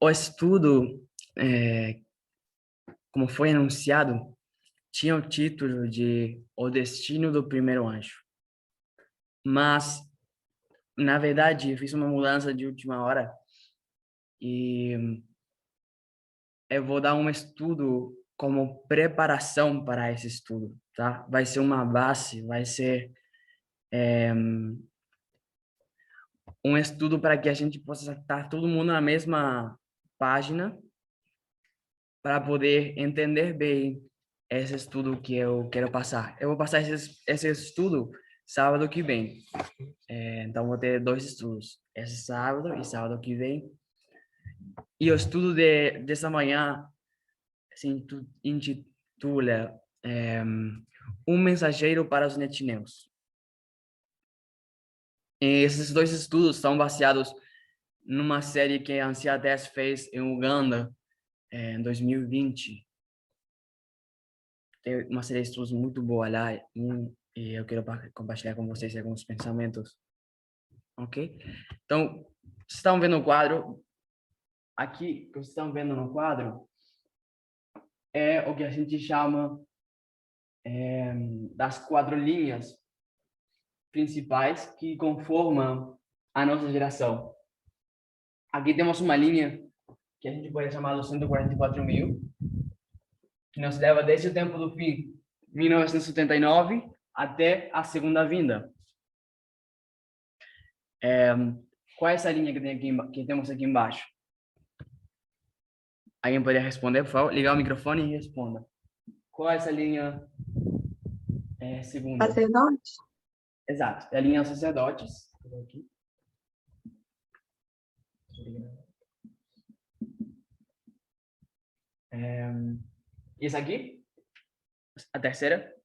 O estudo, como foi anunciado, tinha o título de O Destino do Primeiro Anjo. Mas, na verdade, eu fiz uma mudança de última hora e eu vou dar um estudo como preparação para esse estudo, tá? Vai ser uma base, vai ser um estudo para que a gente possa estar todo mundo na mesma página para poder entender bem esse estudo que eu quero passar. Eu vou passar esse estudo sábado que vem. Então, vou ter dois estudos, esse sábado e sábado que vem. E o estudo dessa manhã se intitula Um Mensageiro para os Netineus. E esses dois estudos são baseados numa série que a Ancia 10 fez em Uganda, em 2020. Tem uma série de estudos muito boa lá, e eu quero compartilhar com vocês alguns pensamentos, ok? Então, vocês estão vendo o quadro? Aqui, que vocês estão vendo no quadro, é o que a gente chama das 4 linhas principais que conformam a nossa geração. Aqui temos uma linha que a gente pode chamar dos 144 mil, que nos leva desde o tempo do fim, 1979, até a segunda vinda. Qual é essa linha que, que temos aqui embaixo? Alguém poderia responder, por favor? Ligar o microfone e responda. Qual é essa linha segunda? Sacerdote? Exato, é a linha sacerdotes. Aqui. Isso aqui? A terceira?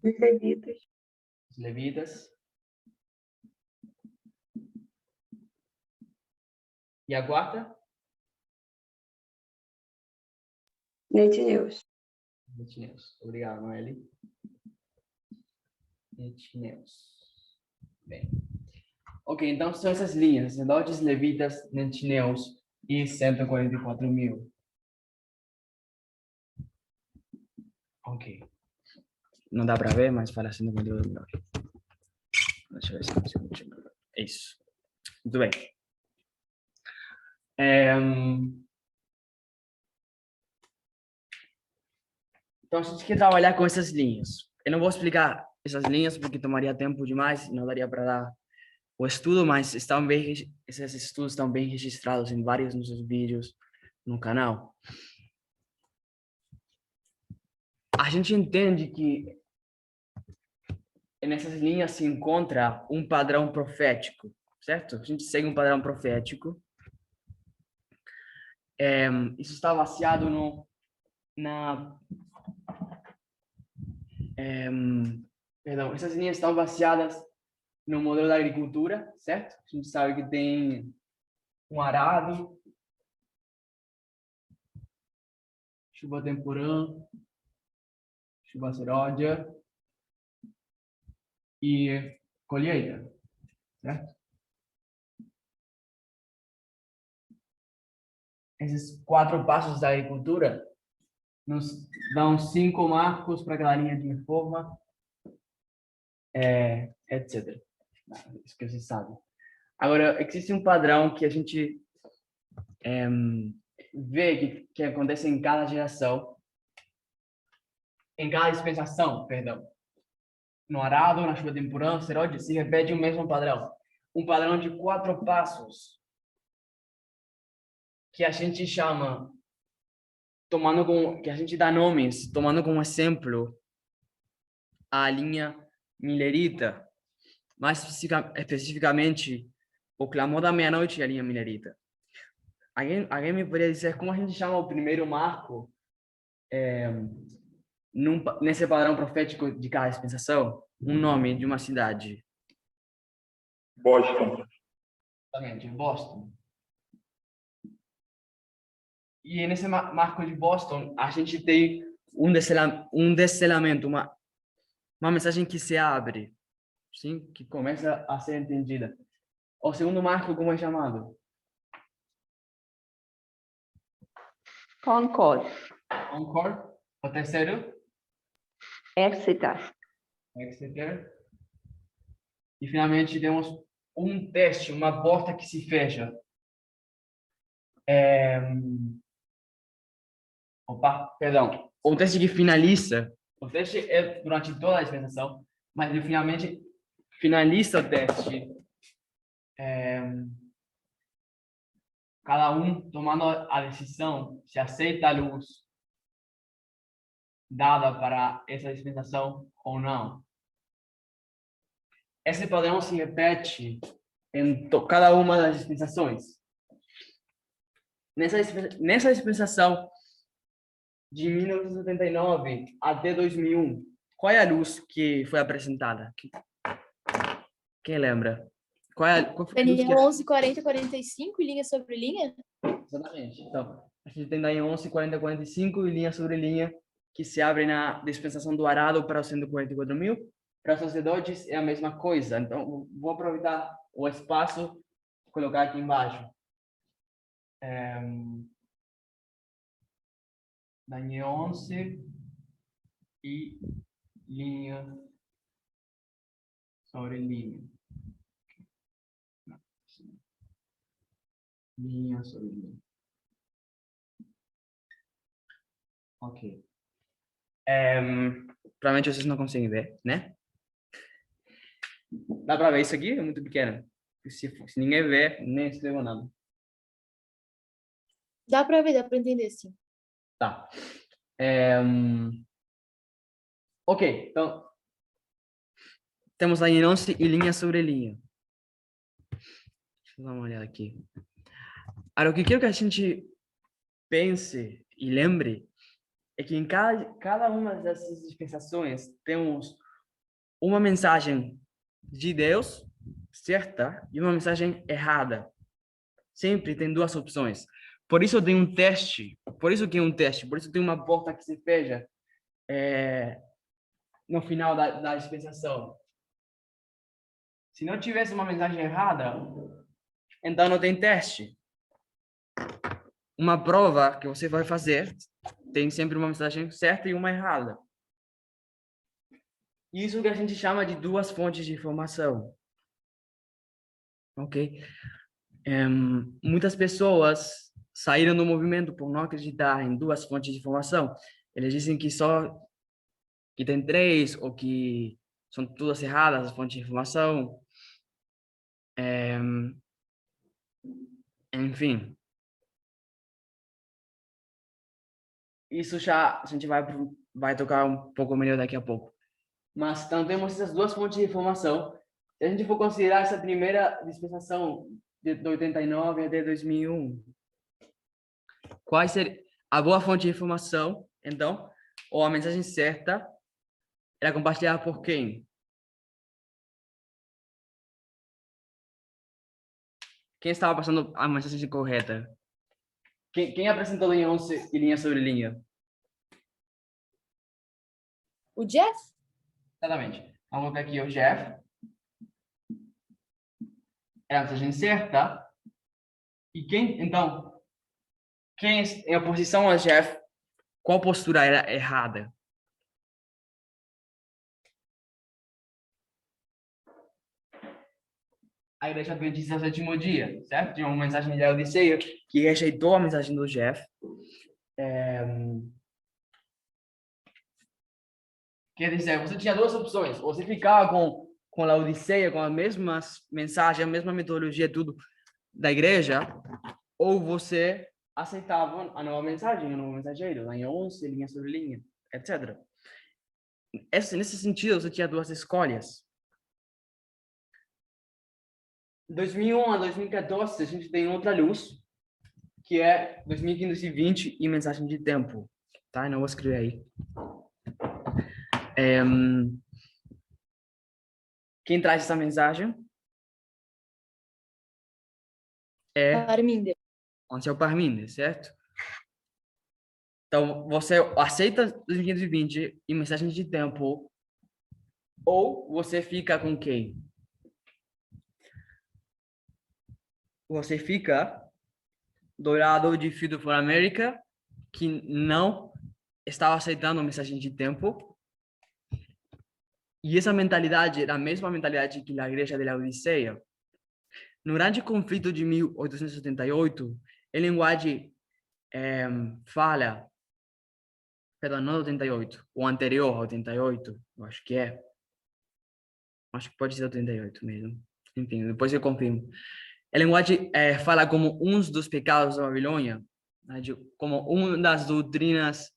Os levitas. Os levitas. E a quarta? Netineus. Netineus. Obrigado, Noeli. Netineus. Bem. Ok, então são essas linhas: sacerdotes, levitas, netineus e 144 mil. Ok. Não dá para ver, mas fala 142 mil. Deixa eu ver se eu consigo continuar. É isso. Muito bem. Então, a gente quer trabalhar com essas linhas. Eu não vou explicar essas linhas porque tomaria tempo demais, não daria para dar o estudo, mas esses estudos estão bem registrados em vários dos nossos vídeos no canal. A gente entende que nessas linhas se encontra um padrão profético, certo? A gente segue um padrão profético. Isso está baseado perdão, essas linhas estão baseadas no modelo da agricultura, certo? A gente sabe que tem um arado, chuva temporã, chuva seródia e colheita, certo? Esses 4 passos da agricultura nos dão 5 marcos para aquela linha de reforma, etc. Isso que você sabe. Agora, existe um padrão que a gente vê que acontece em cada geração, em cada dispensação, perdão. No arado, na chuva temporã, seródia, se repete o mesmo padrão. Um padrão de 4 passos que a gente chama, que a gente dá nomes, tomando como exemplo a linha milerita, mais especificamente o clamor da meia-noite e a linha milerita. Alguém me poderia dizer como a gente chama o primeiro marco nesse padrão profético de cada dispensação? Um nome de uma cidade. Boston. Exatamente, Boston. E nesse marco de Boston, a gente tem um descelamento, uma mensagem que se abre, sim, que começa a ser entendida. O segundo marco, como é chamado? Concord. Concord. O terceiro? Exeter. Exeter. E finalmente temos um teste, uma porta que se fecha. Opa, perdão. O teste que finaliza. O teste é durante toda a dispensação, mas ele finalmente finaliza o teste. Cada um tomando a decisão se aceita a luz dada para essa dispensação ou não. Esse padrão se repete em cada uma das dispensações. Nessa dispensação de 1979 até 2001, qual é a luz que foi apresentada? Quem lembra? Qual foi a luz que... Daniel 11, 40, 45, linha sobre linha? Exatamente. Então, a gente tem daí 11, 40, 45 e linha sobre linha que se abre na dispensação do arado para os 144.000. Para os sacerdotes é a mesma coisa. Então, vou aproveitar o espaço e colocar aqui embaixo. Daniel 11 e linha sobre linha. Linha sobre linha. Ok. Provavelmente vocês não conseguem ver, né? Dá para ver isso aqui? É muito pequeno. Se ninguém ver, nem escreva nada. Dá para ver, dá para entender, sim. Tá. Ok, então temos a enonce e linha sobre linha. Deixa eu dar uma olhada aqui. Agora, o que eu quero que a gente pense e lembre é que em cada uma dessas dispensações temos uma mensagem de Deus certa e uma mensagem errada. Sempre tem duas opções. Por isso tem um teste. Por isso tem uma porta que se fecha no final da dispensação. Se não tivesse uma mensagem errada, então não tem teste. Uma prova que você vai fazer tem sempre uma mensagem certa e uma errada. Isso que a gente chama de duas fontes de informação. Ok? Muitas pessoas saíram do movimento por não acreditar em duas fontes de informação. Eles dizem que tem três ou que são todas erradas as fontes de informação. Enfim. Isso já a gente vai tocar um pouco melhor daqui a pouco. Mas então temos essas duas fontes de informação. Se a gente for considerar essa primeira dispensação de 89 até 2001, qual seria a boa fonte de informação, então, ou a mensagem certa, era compartilhada por quem? Quem estava passando a mensagem correta? Quem apresentou linha 11 e linha sobre linha? O Jeff? Exatamente. Vamos colocar aqui o Jeff. É a mensagem certa. E quem, então, quem em oposição a Jeff, qual postura era errada? A igreja adventista do sétimo dia, certo? Tinha uma mensagem de Laodiceia que rejeitou a mensagem do Jeff. Quer dizer, você tinha duas opções. Você ficava com Laodiceia, com a mesma mensagem, a mesma metodologia, tudo da igreja, ou você aceitava a nova mensagem, o novo mensageiro, linha 11, linha sobre linha, etc. Nesse sentido, você tinha duas escolhas. 2001 a 2014, a gente tem outra luz, que é 2520 e mensagem de tempo. Tá? Não vou escrever aí. Quem traz essa mensagem é Arminder. Ansel Parminder, certo? Então, você aceita 2520 e mensagem de tempo, ou você fica com quem? você fica do lado de Freedom for America, que não estava aceitando a mensagem de tempo. E essa mentalidade era a mesma mentalidade que a igreja de Laodiceia. No grande conflito de 1878, a linguagem fala, perdão, não 88, o anterior a 88, eu acho que é. Acho que pode ser 88 mesmo. Enfim, depois eu confirmo. A linguagem fala como um dos pecados da Babilônia, né, como uma das doutrinas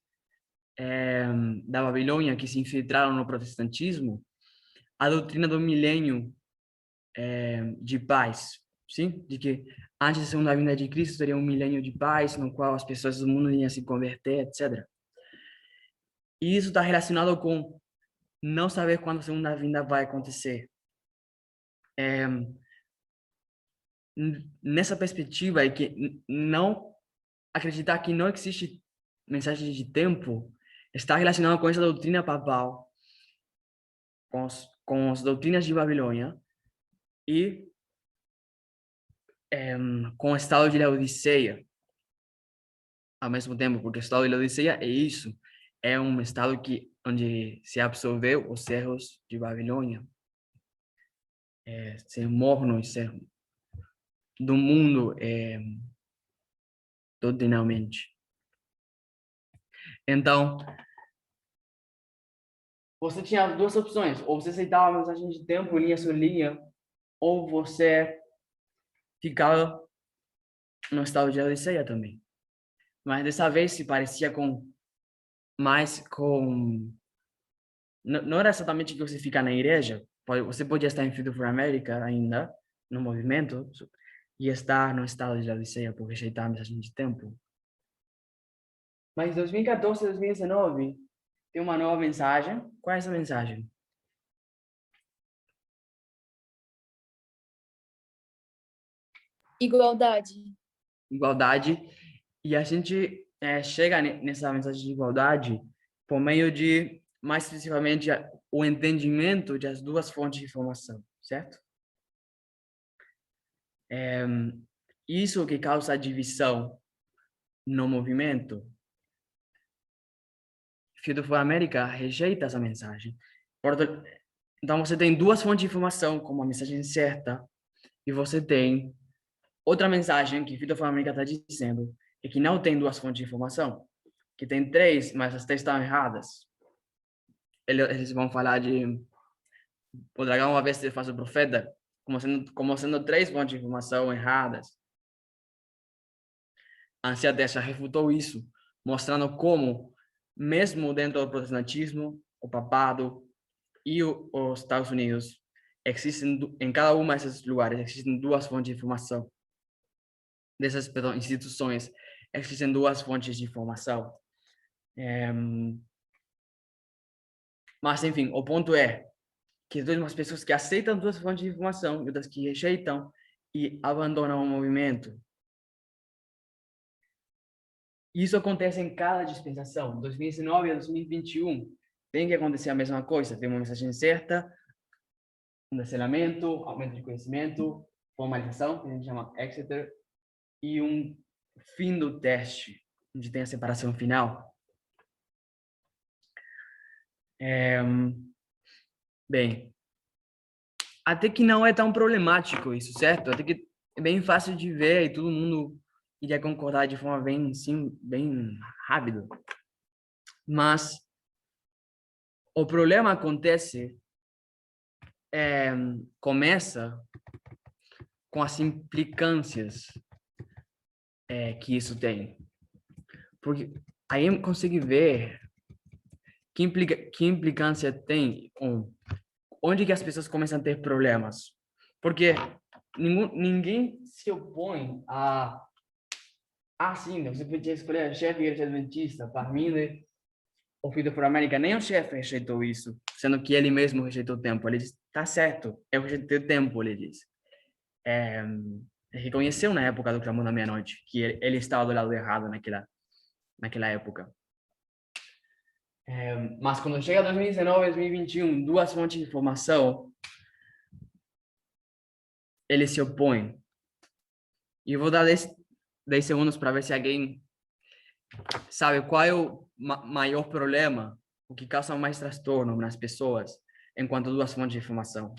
da Babilônia que se infiltraram no protestantismo, a doutrina do milênio de paz, sim? De que antes da segunda vinda de Cristo teria um milênio de paz, no qual as pessoas do mundo iam se converter, etc. E isso está relacionado com não saber quando a segunda vinda vai acontecer. Nessa perspectiva é que não acreditar que não existe mensagem de tempo está relacionado com essa doutrina papal, com as doutrinas de Babilônia e com o estado de Laodiceia ao mesmo tempo, porque o estado de Laodiceia é isso, é um estado onde se absorveu os erros de Babilônia, ser morno e ser do mundo doutrinalmente. Então, você tinha duas opções, ou você aceitava a mensagem de tempo linha sobre linha, ou você ficava no estado de Laodiceia também. Mas dessa vez se parecia mais com... Não era exatamente que você fica na igreja, você podia estar em Freedom for America ainda, no movimento, e estar no estado de Laodiceia por rejeitar a mensagem de tempo. Mas em 2014 e 2019 tem uma nova mensagem. Qual é essa mensagem? Igualdade. Igualdade. E a gente chega nessa mensagem de igualdade por meio de, mais especificamente, o entendimento das duas fontes de informação, certo? Isso que causa a divisão no movimento. Freedom for America rejeita essa mensagem. Então, você tem duas fontes de informação como a mensagem certa e você tem outra mensagem que Freedom for America está dizendo é que não tem duas fontes de informação, que tem três, mas as três estão erradas. Eles vão falar de o dragão uma vez se faz o profeta como sendo três fontes de informação erradas. A Ancia Dessa refutou isso, mostrando como, mesmo dentro do protestantismo, o papado e os Estados Unidos, existem em cada uma desses lugares existem duas fontes de informação. Dessas, perdão, instituições, existem duas fontes de informação. Mas, enfim, o ponto é que existem umas pessoas que aceitam duas fontes de informação e outras que rejeitam e abandonam o movimento. Isso acontece em cada dispensação. 2019 a 2021 tem que acontecer a mesma coisa. Tem uma mensagem certa, um cancelamento, aumento de conhecimento, formalização, que a gente chama Exeter, e um fim do teste, onde tem a separação final. Bem, até que não é tão problemático isso, certo? Até que é bem fácil de ver e todo mundo iria concordar de forma bem, sim, bem rápido. Mas o problema começa com as implicâncias que isso tem. Porque aí eu consigo ver que implicância tem, onde que as pessoas começam a ter problemas. Porque ninguém se opõe a... sim, você podia escolher chefe igreja adventista, Parmine, ou Freedom for America. Nem o chefe rejeitou isso, sendo que ele mesmo rejeitou o tempo. Ele disse, tá certo, eu rejeitei o tempo, ele disse. Reconheceu na época do Clamor da Meia-Noite que ele estava do lado errado naquela época. Mas quando chega 2019, 2021, duas fontes de informação, ele se opõe. E eu vou dar 10 segundos para ver se alguém sabe qual é o maior problema, o que causa mais transtorno nas pessoas, enquanto duas fontes de informação.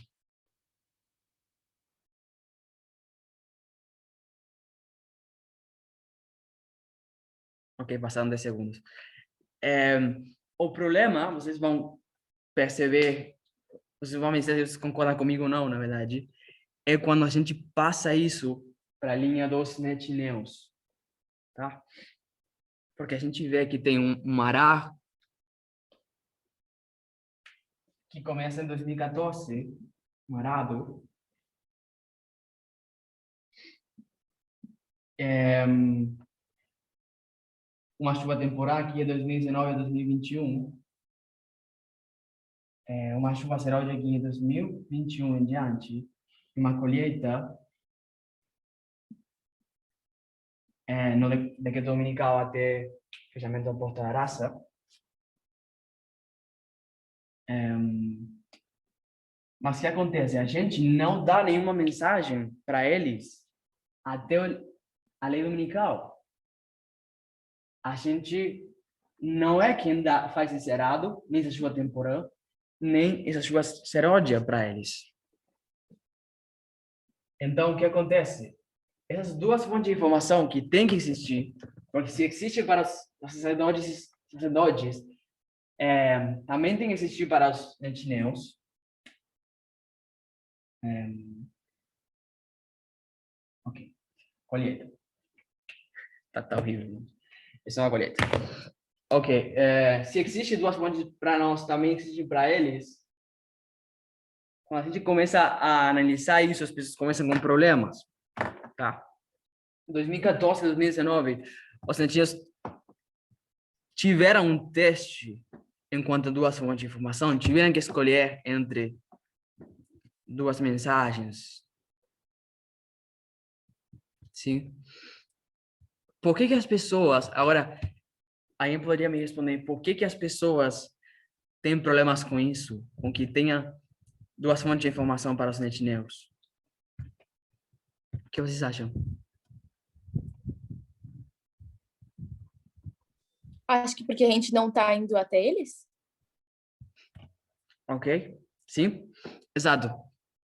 Ok, passaram 10 segundos. O problema, vocês vão perceber, vocês vão me dizer se vocês concordam comigo ou não, na verdade, é quando a gente passa isso para a linha dos NetNews, tá? Porque a gente vê que tem um ará que começa em 2014, um arado, uma chuva temporal que é 2019 a 2021, uma chuva serôdia aqui em 2021 em diante, uma colheita no decreto dominical até fechamento da Porta da Raça. Mas o que acontece? A gente não dá nenhuma mensagem para eles até a lei dominical. A gente não é quem faz esse errado, nem essa chuva temporal, nem essa chuva seródia para eles. Então, o que acontece? Essas duas fontes de informação que tem que existir, porque se existe para os sacerdotes, também tem que existir para os NetNews. Ok, colheita. Tá horrível. Isso é uma colheita. Ok, se existe duas fontes para nós, também existe para eles. Quando a gente começa a analisar isso, as pessoas começam com problemas. Tá. 2014, 2019, os cientistas tiveram um teste enquanto duas fontes de informação, tiveram que escolher entre duas mensagens. Sim. Por que as pessoas, agora, alguém poderia me responder, por que as pessoas têm problemas com isso, com que tenha duas fontes de informação para os NetNews? O que vocês acham? Acho que porque a gente não tá indo até eles. Ok? Sim? Exato.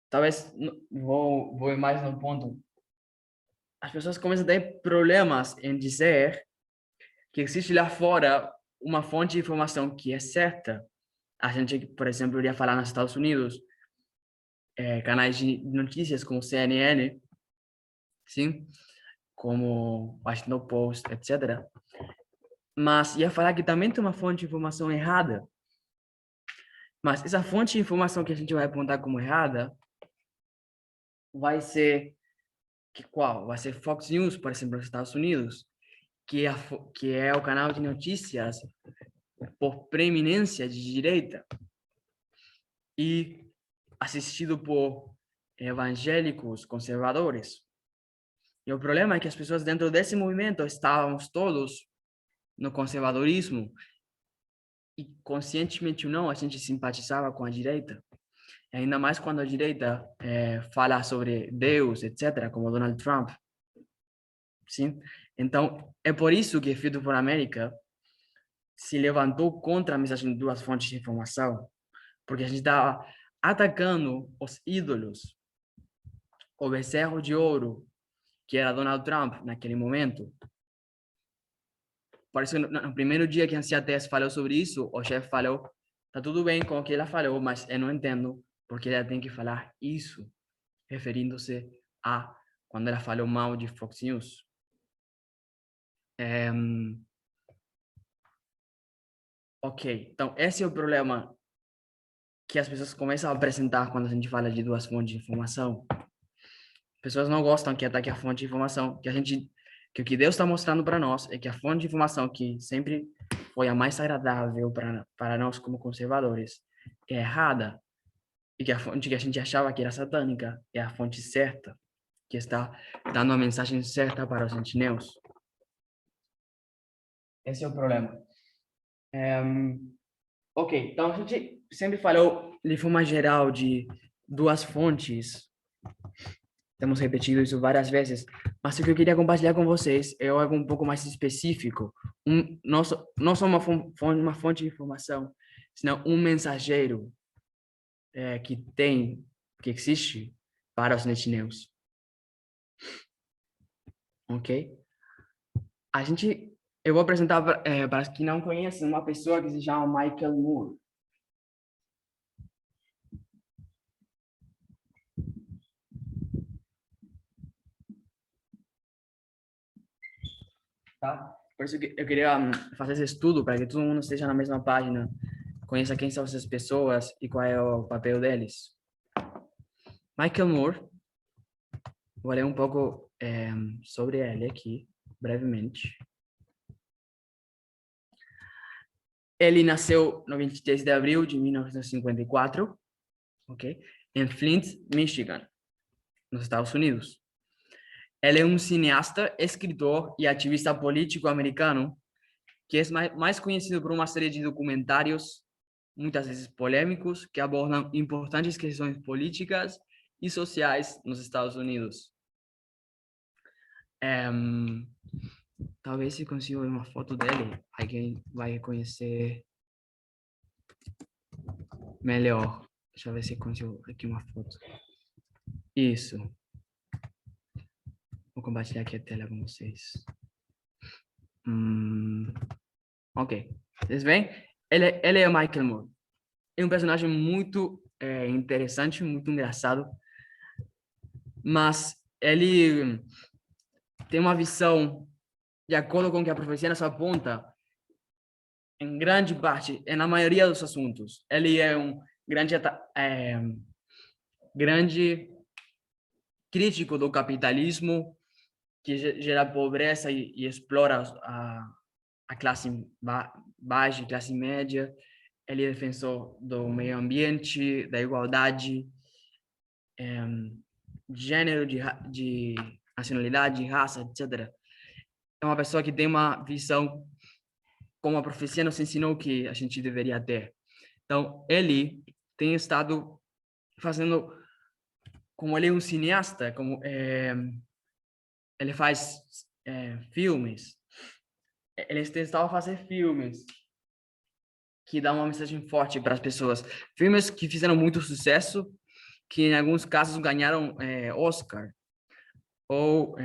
Talvez, vou ir mais no ponto. As pessoas começam a ter problemas em dizer que existe lá fora uma fonte de informação que é certa. A gente, por exemplo, iria falar nos Estados Unidos, canais de notícias como CNN, sim? Como Washington Post, etc. Mas ia falar que também tem uma fonte de informação errada. Mas essa fonte de informação que a gente vai apontar como errada vai ser qual? Vai ser Fox News, por exemplo, nos Estados Unidos, que é o canal de notícias por preeminência de direita e assistido por evangélicos conservadores. E o problema é que as pessoas dentro desse movimento estávamos todos no conservadorismo e, conscientemente ou não, a gente simpatizava com a direita. E ainda mais quando a direita fala sobre Deus, etc., como Donald Trump. Sim? Então, é por isso que Freedom for America se levantou contra a mensagem de duas fontes de informação, porque a gente estava atacando os ídolos, o becerro de ouro, que era Donald Trump naquele momento. Por isso, no primeiro dia que a CIATES falou sobre isso, o chefe falou, tá tudo bem com o que ela falou, mas eu não entendo porque ela tem que falar isso, referindo-se a quando ela falou mal de Fox News. Ok, então esse é o problema que as pessoas começam a apresentar quando a gente fala de duas fontes de informação. Pessoas não gostam que ataque a fonte de informação, que o que Deus está mostrando para nós é que a fonte de informação que sempre foi a mais agradável para nós como conservadores é errada, e que a fonte que a gente achava que era satânica é a fonte certa, que está dando a mensagem certa para os NetNews. Esse é o problema. Ok, então a gente sempre falou de forma geral de duas fontes. Temos repetido isso várias vezes, Mas o que eu queria compartilhar com vocês é algo um pouco mais específico. Não só uma fonte de informação, senão um mensageiro que existe para os netineus. Ok? Eu vou apresentar para os que não conhecem uma pessoa que se chama Michael Moore. Tá? Por isso que eu queria fazer esse estudo para que todo mundo esteja na mesma página, conheça quem são essas pessoas e qual é o papel deles. Michael Moore, vou ler um pouco sobre ele aqui, brevemente. Ele nasceu no 23 de abril de 1954, ok? Em Flint, Michigan, nos Estados Unidos. Ele é um cineasta, escritor e ativista político americano que é mais conhecido por uma série de documentários, muitas vezes polêmicos, que abordam importantes questões políticas e sociais nos Estados Unidos. Talvez se consiga ver uma foto dele, alguém vai reconhecer melhor. Deixa eu ver se consigo aqui uma foto. Isso. Vou compartilhar aqui a tela com vocês. Ok. Vocês veem? Ele é Michael Moore. É um personagem muito interessante, muito engraçado. Mas ele tem uma visão, de acordo com o que a profecia nos aponta, em grande parte, na maioria dos assuntos. Ele é um grande crítico do capitalismo, que gera pobreza e explora a classe baixa, classe média. Ele é defensor do meio ambiente, da igualdade, gênero, de nacionalidade, raça, etc. É uma pessoa que tem uma visão, como a profecia nos ensinou que a gente deveria ter. Então, ele tem estado fazendo, como ele é um cineasta, ele faz filmes, ele estava fazendo filmes que dão uma mensagem forte para as pessoas. Filmes que fizeram muito sucesso, que em alguns casos ganharam Oscar ou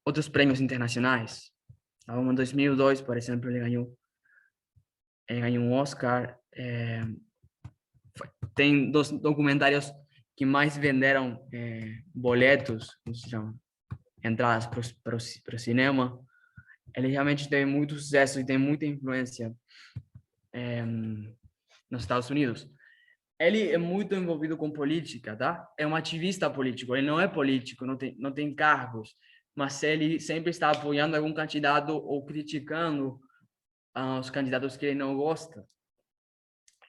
outros prêmios internacionais. Em 2002, por exemplo, ele ganhou um Oscar. Tem dos documentários que mais venderam boletos, como se chama, entradas para o cinema. Ele realmente teve muito sucesso e tem muita influência nos Estados Unidos. Ele é muito envolvido com política, tá? É um ativista político. Ele não é político, não tem cargos, mas ele sempre está apoiando algum candidato ou criticando os candidatos que ele não gosta.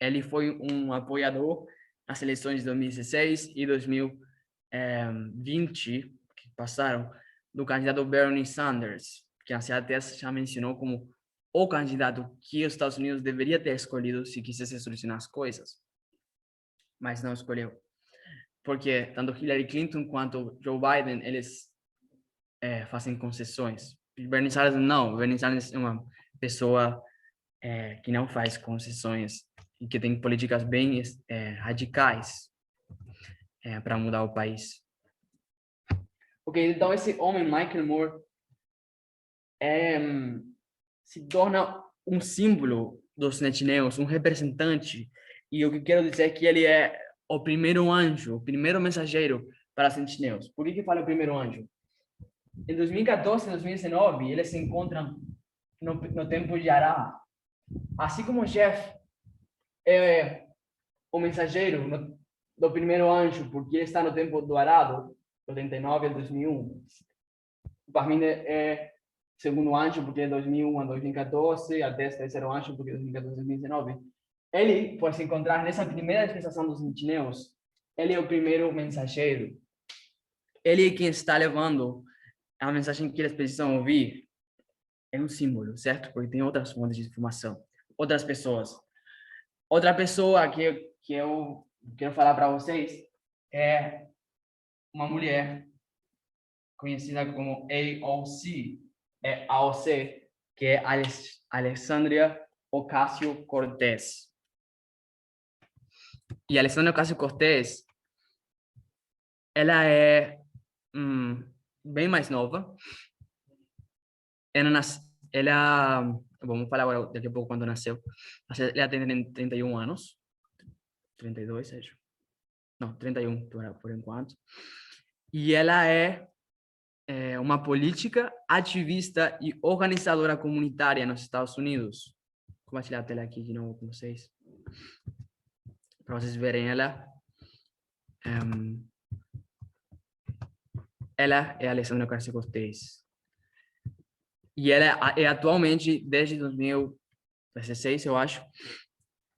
Ele foi um apoiador nas eleições de 2016 e 2020, que passaram, do candidato Bernie Sanders, que a CATES já mencionou como o candidato que os Estados Unidos deveria ter escolhido se quisesse solucionar as coisas, mas não escolheu. Porque tanto Hillary Clinton quanto Joe Biden, eles fazem concessões. Bernie Sanders não. Bernie Sanders é uma pessoa que não faz concessões e que tem políticas bem radicais para mudar o país. Ok, então esse homem, Michael Moore, se torna um símbolo dos netineus, um representante. E o que quero dizer é que ele é o primeiro anjo, o primeiro mensageiro para os netineus. Por que falo o primeiro anjo? Em 2014 e 2019, eles se encontram no tempo de Ará. Assim como Jeff é o mensageiro do primeiro anjo, porque ele está no tempo do arado, 89 a 2001. O Parmina é segundo anjo, porque é 2001 a 2014, até terceiro anjo, porque é 2014 a 2019. Ele, por se encontrar nessa primeira dispensação dos netineus, ele é o primeiro mensageiro. Ele é quem está levando a mensagem que eles precisam ouvir. É um símbolo, certo? Porque tem outras fontes de informação, outras pessoas. Outra pessoa que eu quero falar para vocês é uma mulher conhecida como AOC, AOC, que é Alexandria Ocasio-Cortez. E Alexandria Ocasio-Cortez, ela é bem mais nova. Ela, vamos falar agora daqui a pouco quando nasceu. Ela tem 31 anos. 32, acho. Não, 31 por enquanto. E ela é uma política, ativista e organizadora comunitária nos Estados Unidos. Vou compartilhar a tela aqui de novo com vocês, para vocês verem ela. Ela é a Alexandria Ocasio-Cortez. E ela é atualmente, desde 2016, eu acho,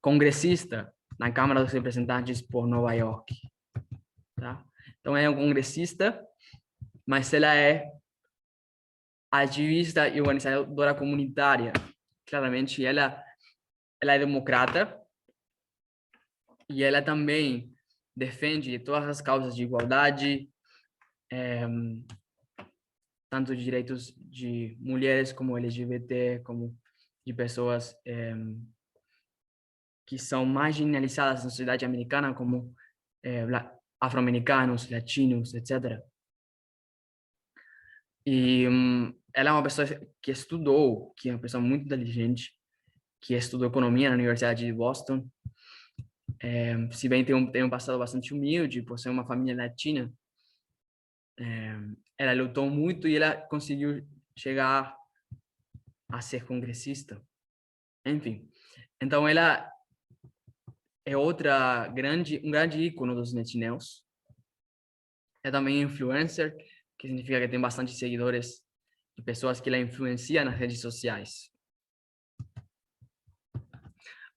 congressista na Câmara dos Representantes por Nova York. Tá? Então, ela é um congressista, mas ela é ativista e organizadora comunitária. Claramente, ela é democrata e ela também defende todas as causas de igualdade, tanto de direitos de mulheres como LGBT, como de pessoas que são marginalizadas na sociedade americana, como afro-americanos, latinos, etc. E ela é uma pessoa que estudou, que é uma pessoa muito inteligente, que estudou economia na Universidade de Boston. Se bem tem um passado bastante humilde, por ser uma família latina, ela lutou muito e ela conseguiu chegar a ser congressista. Enfim, então ela é um grande ícone dos latinos. É também influencer, que significa que tem bastante seguidores de pessoas que ela influencia nas redes sociais.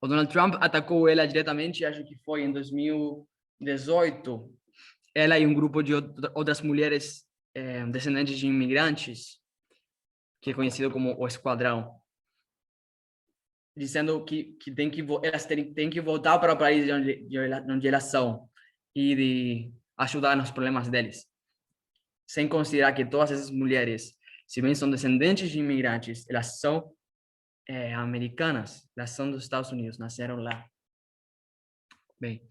O Donald Trump atacou ela diretamente, acho que foi em 2018. Ela e um grupo de outras mulheres descendentes de imigrantes, que é conhecido como o Esquadrão, dizendo que elas têm que voltar para o país onde elas são e de ajudar nos problemas deles, sem considerar que todas essas mulheres, se bem são descendentes de imigrantes, elas são americanas, elas são dos Estados Unidos, nasceram lá. Bem,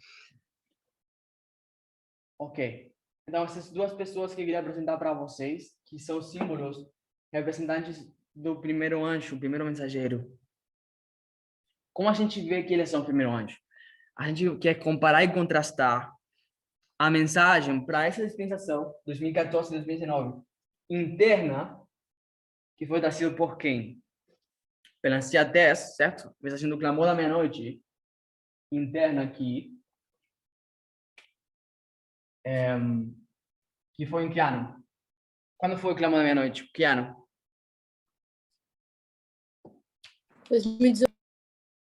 ok. Então, essas duas pessoas que eu queria apresentar para vocês, que são símbolos, representantes do primeiro anjo, o primeiro mensageiro. Como a gente vê que eles são o primeiro anjo? A gente quer comparar e contrastar a mensagem para essa dispensação, 2014 e 2019, interna, que foi trazida por quem? Pela Ancia 10, certo? Mensagem do clamor da meia-noite, interna aqui, que foi em que ano? Quando foi o clamor da meia-noite? Que ano? 2018.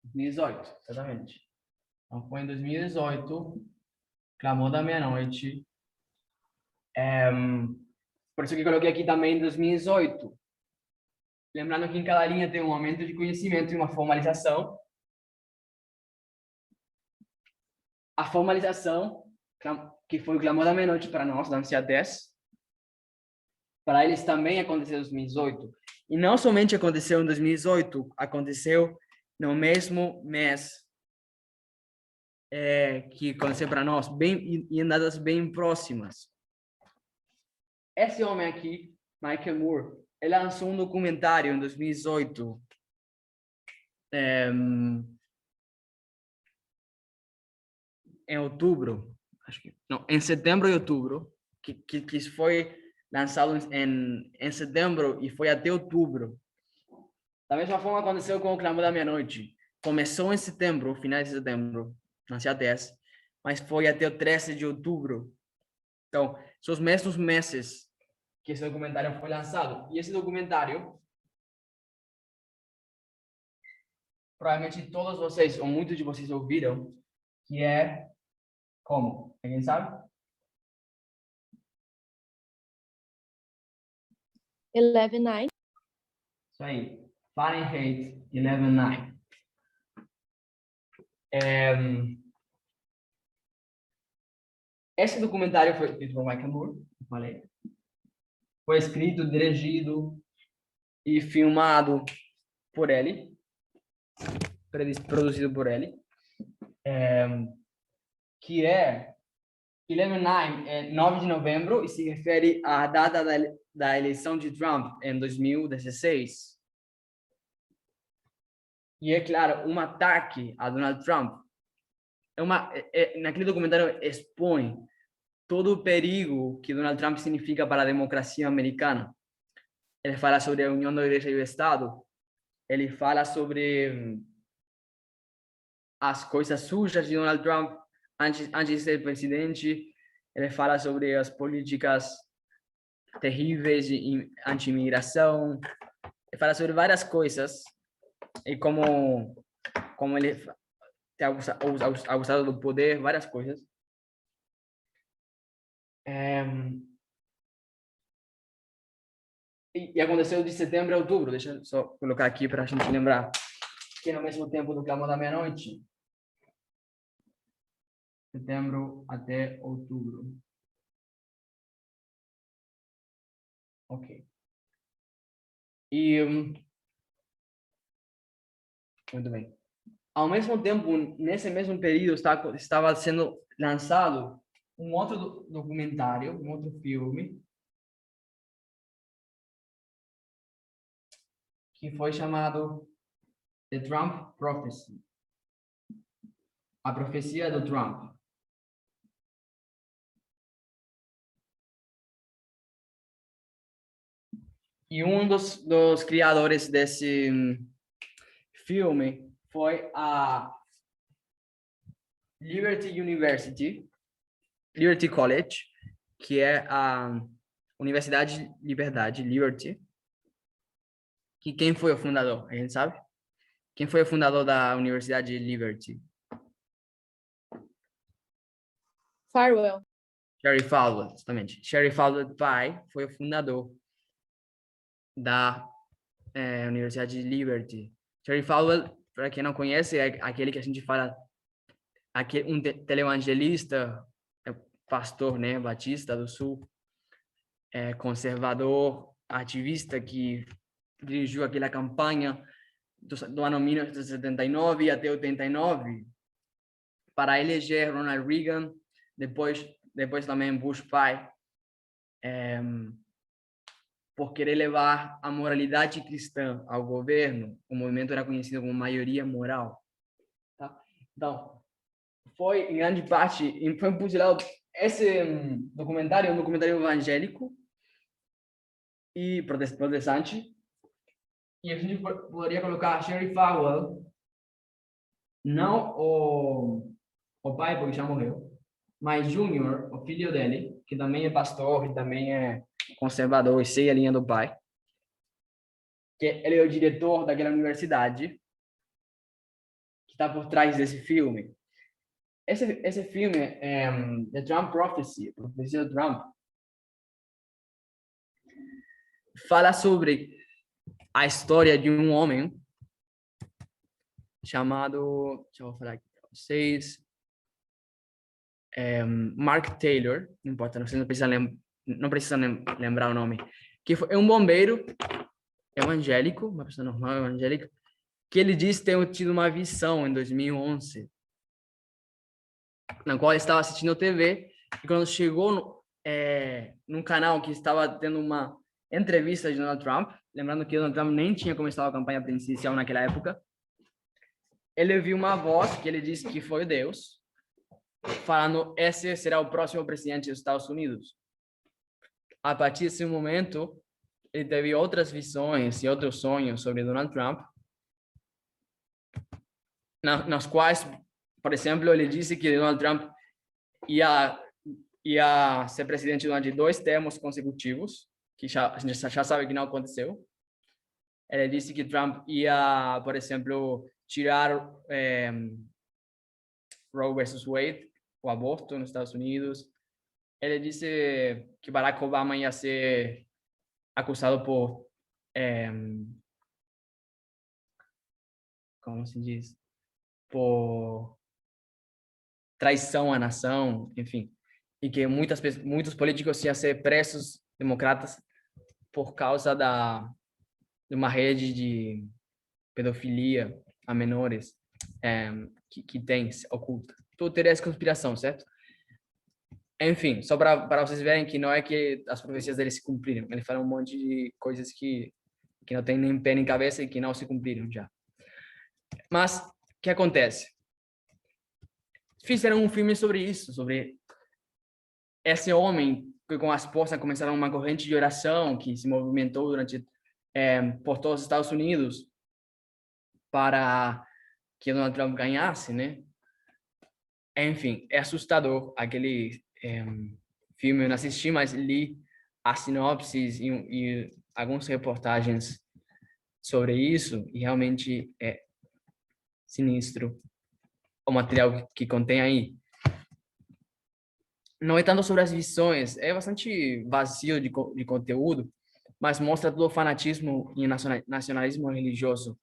2018, exatamente. Então, foi em 2018, clamor da meia-noite. Por isso que eu coloquei aqui também 2018. Lembrando que em cada linha tem um aumento de conhecimento e uma formalização. A formalização, que foi o clamor da meia-noite para nós, da Ancia 10, para eles também aconteceu em 2018. E não somente aconteceu em 2018, aconteceu no mesmo mês que aconteceu para nós, bem, e em datas bem próximas. Esse homem aqui, Michael Moore, ele lançou um documentário em 2018, em outubro, acho que não, em setembro e outubro, que foi lançado em setembro e foi até outubro. Da mesma forma aconteceu com o Clamor da Meia-Noite. Começou em setembro, final de setembro, na CA10, mas foi até o 13 de outubro. Então, são os mesmos meses que esse documentário foi lançado. E esse documentário, provavelmente todos vocês, ou muitos de vocês ouviram, que é como? Alguém sabe? 11/9. Isso aí. Fahrenheit 11/9. Esse documentário foi feito por Michael Moore, falei. Foi escrito, dirigido e filmado por ele, produzido por ele, que é 11/9, 9 de novembro, e se refere à data da eleição de Trump em 2016. E é claro, um ataque a Donald Trump. Naquele documentário expõe todo o perigo que Donald Trump significa para a democracia americana. Ele fala sobre a união da igreja e do Estado. Ele fala sobre as coisas sujas de Donald Trump antes de ser presidente. Ele fala sobre as políticas terríveis de anti-imigração. Ele fala sobre várias coisas e como ele tem abusado do poder, várias coisas. E aconteceu de setembro a outubro. Deixa eu só colocar aqui para a gente lembrar que no mesmo tempo do Clamor da Meia-Noite. Setembro até outubro. Ok. E muito bem. Ao mesmo tempo, nesse mesmo período, estava sendo lançado um outro documentário, um outro filme, que foi chamado The Trump Prophecy. A profecia do Trump. E um dos criadores desse filme foi a Liberty College, que é a Universidade Liberdade, Liberty. Que quem foi o fundador? A gente sabe? Quem foi o fundador da Universidade Liberty? Farwell. Jerry Falwell, exatamente. Jerry Falwell pai foi o fundador da Universidade Liberty. Jerry Falwell, para quem não conhece, é aquele que a gente fala, um televangelista, pastor, né, batista do Sul, conservador, ativista que dirigiu aquela campanha do ano 1979 até 89 para eleger Ronald Reagan, depois também Bush pai, por querer levar a moralidade cristã ao governo. O movimento era conhecido como maioria moral. Tá? Então, foi em grande parte, foi impulsionado esse documentário, é um documentário evangélico e protestante, e a gente poderia colocar Jerry Falwell, não o pai, porque já morreu, mas Júnior, o filho dele, que também é pastor e também é conservador e segue a linha do pai, que ele é o diretor daquela universidade que está por trás desse filme. Esse filme, The Trump Prophecy, a profecia do Trump, fala sobre a história de um homem chamado, deixa eu falar aqui para vocês, Mark Taylor, não importa, não precisa lembrar o nome, que é um bombeiro evangélico, uma pessoa normal evangélica, que ele disse ter tido uma visão em 2011, na qual ele estava assistindo TV, e quando chegou num canal que estava tendo uma entrevista de Donald Trump, lembrando que Donald Trump nem tinha começado a campanha presidencial naquela época, ele viu uma voz que ele disse que foi Deus, falando: esse será o próximo presidente dos Estados Unidos. A partir desse momento, ele teve outras visões e outros sonhos sobre Donald Trump, nas quais, por exemplo, ele disse que Donald Trump ia ser presidente durante 2 termos consecutivos, que a gente já sabe que não aconteceu. Ele disse que Trump ia, por exemplo, tirar Roe versus Wade, o aborto nos Estados Unidos. Ele disse que Barack Obama ia ser acusado por, como se diz, por traição à nação, enfim, e que muitos políticos iam ser presos, democratas, por causa de uma rede de pedofilia a menores que tem oculta. Tudo teoria de conspiração, certo? Enfim, só para vocês verem que não é que as profecias dele se cumpriram. Ele fala um monte de coisas que não tem nem pé nem cabeça e que não se cumpriram já. Mas, o que acontece? Fizeram um filme sobre isso, sobre esse homem que com a esposa começaram uma corrente de oração que se movimentou por todos os Estados Unidos para que Donald Trump ganhasse, né? Enfim, é assustador aquele filme. Eu não assisti, mas li a sinopses e algumas reportagens sobre isso e realmente é sinistro o material que contém aí. Não é tanto sobre as visões, é bastante vazio de conteúdo, mas mostra todo o fanatismo e nacionalismo religioso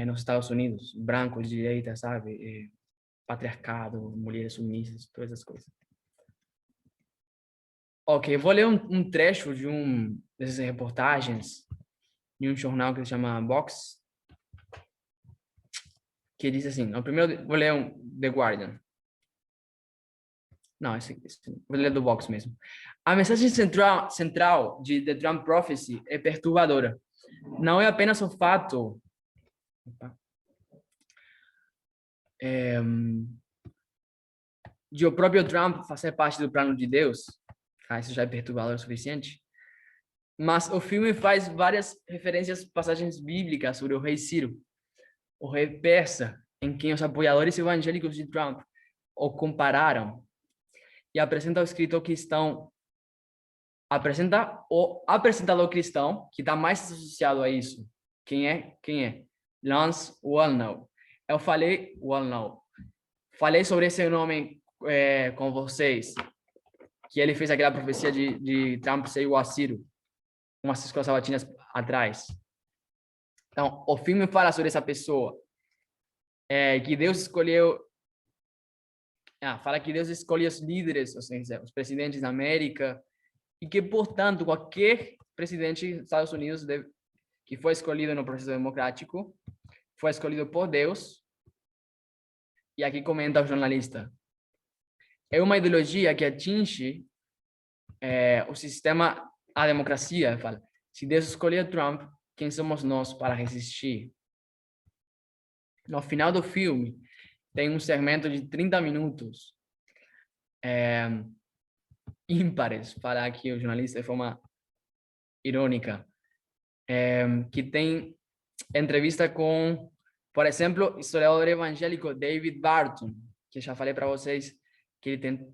nos Estados Unidos, brancos, direita, sabe? Patriarcado, mulheres submissas, todas essas coisas. Ok, vou ler um trecho de dessas reportagens de um jornal que se chama Vox, que diz assim, o primeiro, vou ler The Guardian. Não, esse vou ler do Vox mesmo. A mensagem central de The Trump Prophecy é perturbadora. Não é apenas o fato de o próprio Trump fazer parte do plano de Deus, isso já é perturbador o suficiente, mas o filme faz várias referências, passagens bíblicas sobre o rei Ciro, o rei persa, em quem os apoiadores evangélicos de Trump o compararam, e apresenta o escritor cristão, apresenta o apresentador cristão, que está mais associado a isso. Quem é? Lance Wallnau. Falei sobre esse nome com vocês, que ele fez aquela profecia de Trump ser igual a Ciro, umas escolas sabatinas atrás. Então, o filme fala sobre essa pessoa, que Deus escolheu. Fala que Deus escolhe os líderes, ou seja, os presidentes da América, e que, portanto, qualquer presidente dos Estados Unidos que foi escolhido no processo democrático foi escolhido por Deus. E aqui comenta o jornalista: é uma ideologia que atinge o sistema, a democracia. Fala, se Deus escolheu Trump, quem somos nós para resistir? No final do filme, tem um segmento de 30 minutos ímpares, fala aqui o jornalista de forma irônica, que tem entrevista com, por exemplo, o historiador evangélico David Barton, que já falei para vocês que ele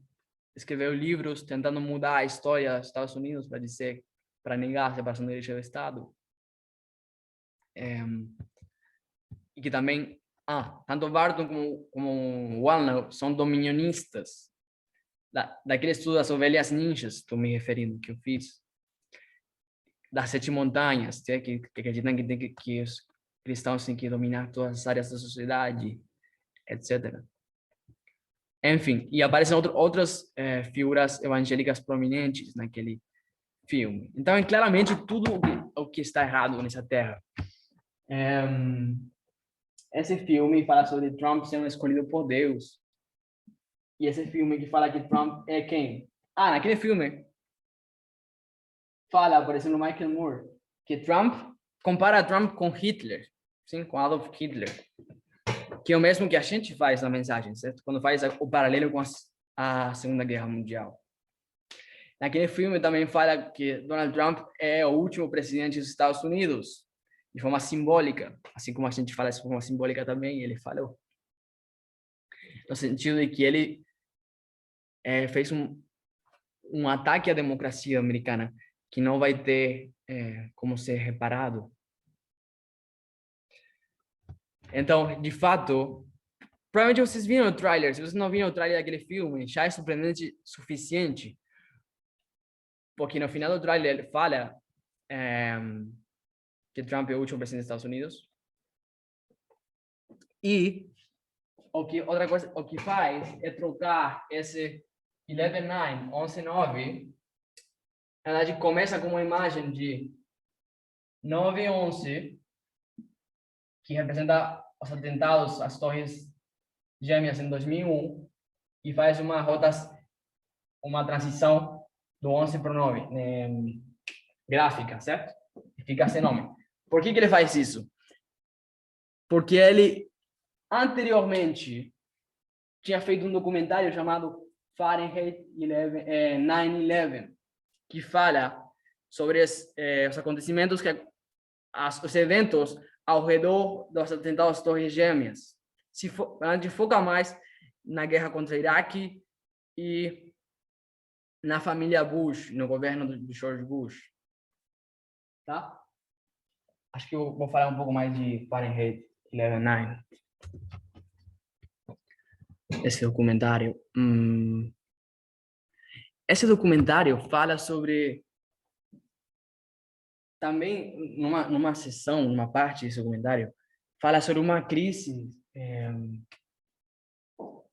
escreveu livros tentando mudar a história dos Estados Unidos para negar a separação da igreja do Estado. E que também, tanto Barton como Wallnau são dominionistas, daquele estudo das ovelhas ninjas, estou me referindo, que eu fiz, das 7 montanhas, que acreditam que os cristãos têm que dominar todas as áreas da sociedade, etc. Enfim, e aparecem outras figuras evangélicas prominentes naquele filme. Então, é claramente tudo o que está errado nessa terra. Esse filme fala sobre Trump sendo escolhido por Deus. E esse filme que fala que Trump é quem? Naquele filme fala, por exemplo, Michael Moore, que compara Trump com Hitler, sim, com Adolf Hitler, que é o mesmo que a gente faz na mensagem, certo? Quando faz o paralelo com a Segunda Guerra Mundial. Naquele filme também fala que Donald Trump é o último presidente dos Estados Unidos, de forma simbólica, assim como a gente fala de forma simbólica também, ele falou. No sentido de que ele fez um ataque à democracia americana que não vai ter como ser reparado. Então, de fato, provavelmente vocês viram o trailer. Se vocês não viram o trailer daquele filme, já é surpreendente o suficiente, porque no final do trailer ele fala que Trump é o último presidente dos Estados Unidos. E outra coisa, o que faz é trocar esse 11-9, 11-9, na verdade, começa com uma imagem de 9/11, que representa os atentados às Torres Gêmeas em 2001, e faz uma transição do 11 para o 9, gráfica, certo? E fica sem nome. Por que ele faz isso? Porque ele, anteriormente, tinha feito um documentário chamado Fahrenheit 9/11, que fala sobre os acontecimentos, os eventos ao redor dos atentados às Torres Gêmeas. A gente foca mais na guerra contra o Iraque e na família Bush, no governo do George Bush. Tá? Acho que eu vou falar um pouco mais de Fahrenheit 11/9. Esse documentário. Esse documentário fala sobre... Também, numa sessão, numa parte desse documentário, fala sobre uma crise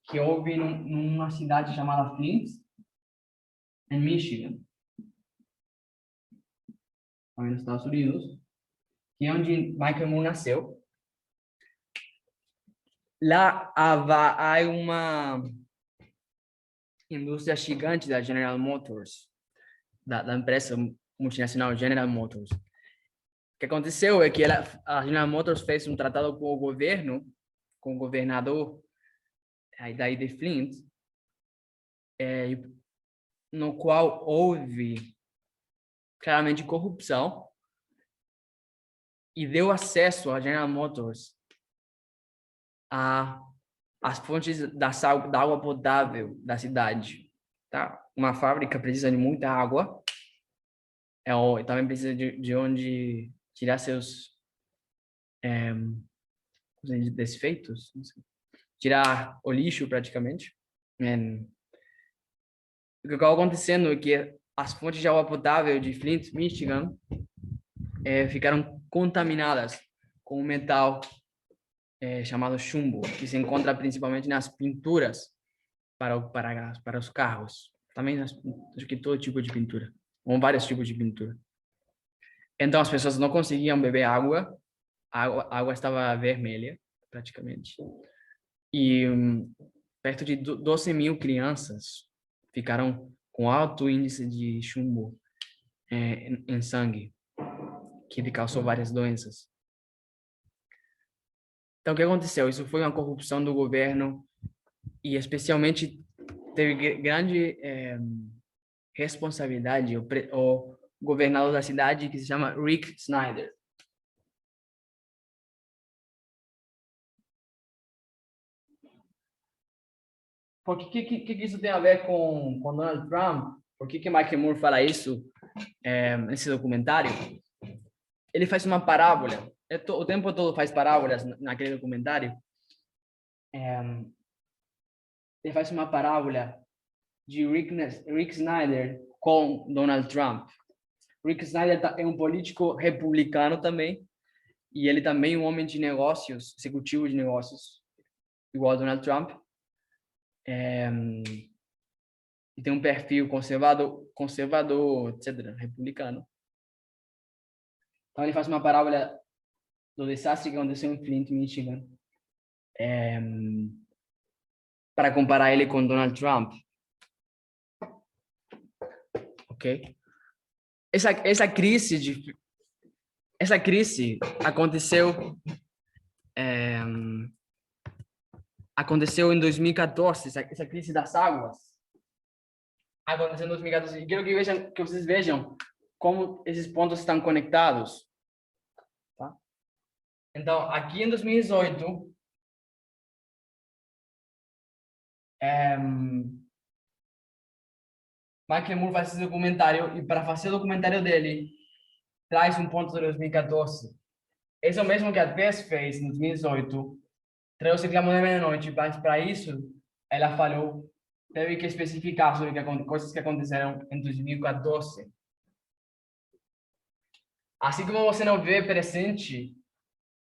que houve numa cidade chamada Flint, em Michigan, também nos Estados Unidos, que é onde Michael Moore nasceu. Lá há uma indústria gigante da General Motors, da empresa multinacional General Motors. O que aconteceu é que a General Motors fez um tratado com o governo, com o governador daí de Flint, no qual houve claramente corrupção e deu acesso à General Motors às fontes da água potável da cidade. Tá? Uma fábrica precisa de muita água, também precisa de onde tirar seus desfeitos, tirar o lixo praticamente. O que acabou acontecendo é que as fontes de água potável de Flint, Michigan, ficaram contaminadas com um metal chamado chumbo, que se encontra principalmente nas pinturas para os carros. Também acho que todo tipo de pintura, ou vários tipos de pintura. Então as pessoas não conseguiam beber água, a água estava vermelha, praticamente. E perto de 12.000 crianças ficaram com alto índice de chumbo em sangue, que causou várias doenças. Então, o que aconteceu? Isso foi uma corrupção do governo e, especialmente, teve grande responsabilidade o governador da cidade, que se chama Rick Snyder. Por que isso tem a ver com Donald Trump? Por que Michael Moore fala isso nesse documentário? Ele faz uma parábola. O tempo todo faz parábolas naquele documentário. Ele faz uma parábola de Rick Snyder com Donald Trump. Rick Snyder é um político republicano também, e ele também é um homem de negócios, executivo de negócios, igual a Donald Trump. E tem um perfil conservador, etc., republicano. Então ele faz uma parábola do desastre que aconteceu em Flint, Michigan, para comparar ele com Donald Trump. Ok? Essa crise aconteceu em 2014, essa crise das águas aconteceu em 2014. E quero que vocês vejam como esses pontos estão conectados. Tá? Então, aqui em 2018, Michael Moore faz esse documentário, e para fazer o documentário dele, traz um ponto de 2014. Esse é o mesmo que a Tess fez em 2018, trouxe Clamor da Meia-Noite, mas para isso, ela falou, teve que especificar sobre coisas que aconteceram em 2014. Assim como você não vê presente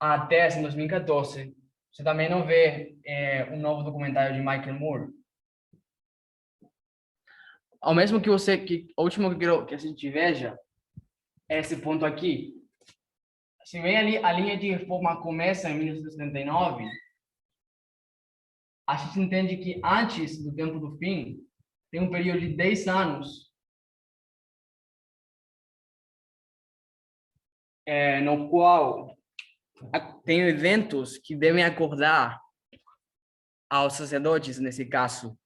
a Tess em 2014, você também não vê um novo documentário de Michael Moore. ao mesmo que o último que eu quero que a gente veja é esse ponto aqui. Se vem ali, a linha de reforma começa em 1979, a gente entende que antes do tempo do fim, tem um período de 10 anos, no qual tem eventos que devem acordar aos sacerdotes, nesse caso,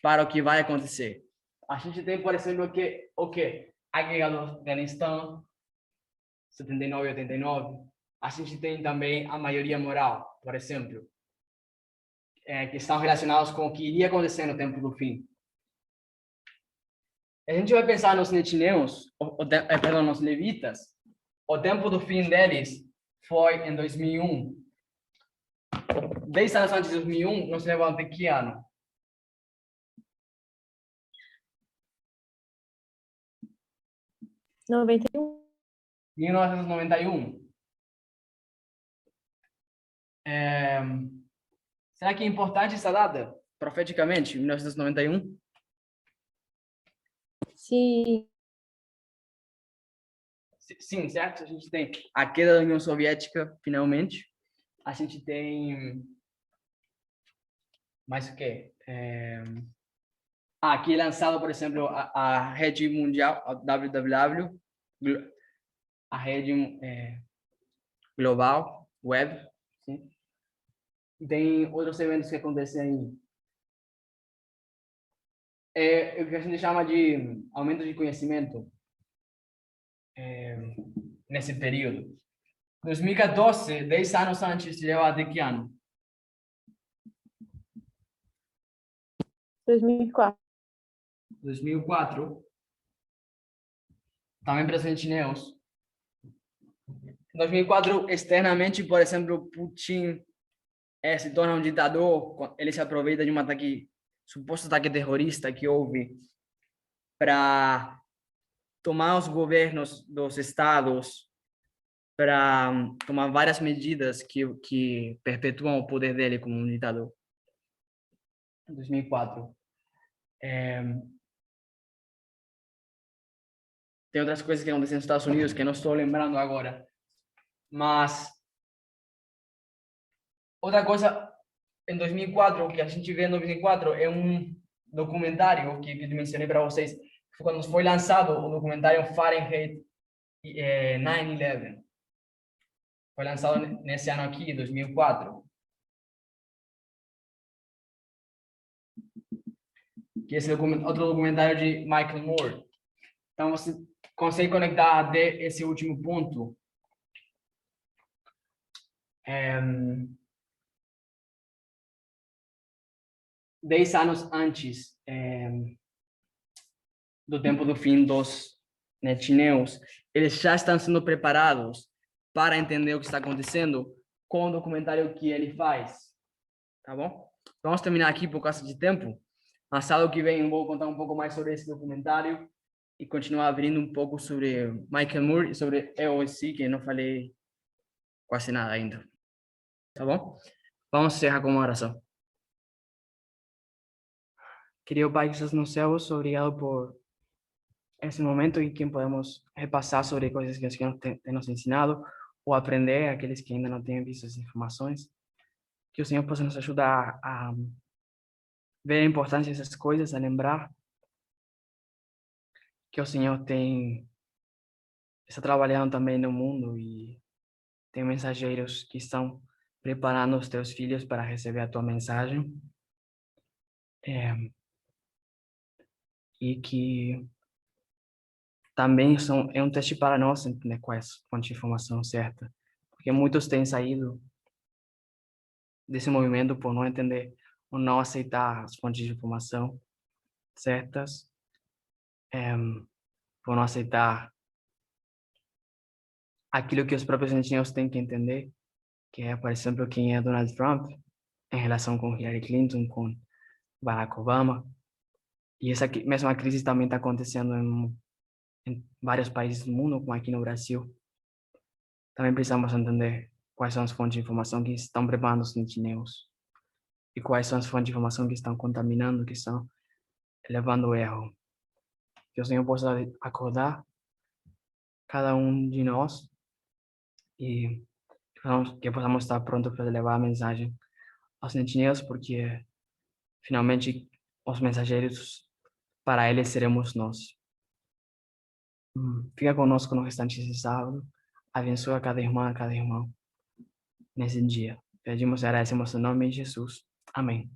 para o que vai acontecer. A gente tem, por exemplo, a guerra do Afeganistão, 79 e 89. A gente tem também a maioria moral, por exemplo, que estão relacionados com o que iria acontecer no tempo do fim. A gente vai pensar nos netineus, perdão, nos levitas, o tempo do fim deles foi em 2001. 10 anos antes de 2001, nos leva até que ano? 91. 1991. Será que é importante essa data, profeticamente, 1991? Sim. Sim, certo? A gente tem a queda da União Soviética, finalmente. A gente tem... mais o quê? Aqui é lançado, por exemplo, a rede mundial, a www, a rede global, web. Sim. Tem outros eventos que acontecem aí. O que a gente chama de aumento de conhecimento nesse período. 2014, 10 anos antes de levar até que ano? 2004. 2004. Também presente neus. Em 2004, externamente, por exemplo, Putin se torna um ditador, ele se aproveita de um suposto ataque terrorista que houve para tomar os governos dos estados, para tomar várias medidas que perpetuam o poder dele como um ditador. Em 2004. Tem outras coisas que acontecem nos Estados Unidos que eu não estou lembrando agora. Mas outra coisa, em 2004, o que a gente vê em 2004 é um documentário que eu mencionei para vocês, quando foi lançado o documentário Fahrenheit 9/11. Foi lançado nesse ano aqui, 2004. Que esse outro documentário de Michael Moore. Então, você consegue conectar até esse último ponto. 10 anos antes do tempo do fim dos netineus, eles já estão sendo preparados para entender o que está acontecendo com o documentário que ele faz. Tá bom? Vamos terminar aqui por causa de tempo. Na sala que vem eu vou contar um pouco mais sobre esse documentário e continuar abrindo um pouco sobre Michael Moore e sobre EOC, que eu não falei quase nada ainda. Tá bom? Vamos encerrar com uma oração. Querido Pai que estás nos céus, obrigado por esse momento em que podemos repassar sobre coisas que o Senhor tem nos ensinado ou aprender aqueles que ainda não têm visto as informações. Que o Senhor possa nos ajudar a ver a importância dessas coisas, a lembrar que o Senhor está trabalhando também no mundo e tem mensageiros que estão preparando os teus filhos para receber a tua mensagem. E que também é um teste para nós entender qual é a fonte de informação certa, porque muitos têm saído desse movimento por não entender ou não aceitar as fontes de informação certas, por não aceitar aquilo que os próprios engenheiros têm que entender, que é, por exemplo, quem é Donald Trump em relação com Hillary Clinton, com Barack Obama. E essa mesma crise também está acontecendo em vários países do mundo, como aqui no Brasil. Também precisamos entender quais são as fontes de informação que estão preparando os netineus e quais são as fontes de informação que estão contaminando, que estão levando ao erro. que o Senhor possa acordar cada um de nós e que possamos estar prontos para levar a mensagem aos sentinels, porque finalmente os mensageiros, para eles seremos nós. Fica conosco no restante desse sábado. Abençoa cada irmã, cada irmão nesse dia. Pedimos e agradecemos em nome de Jesus. Amém.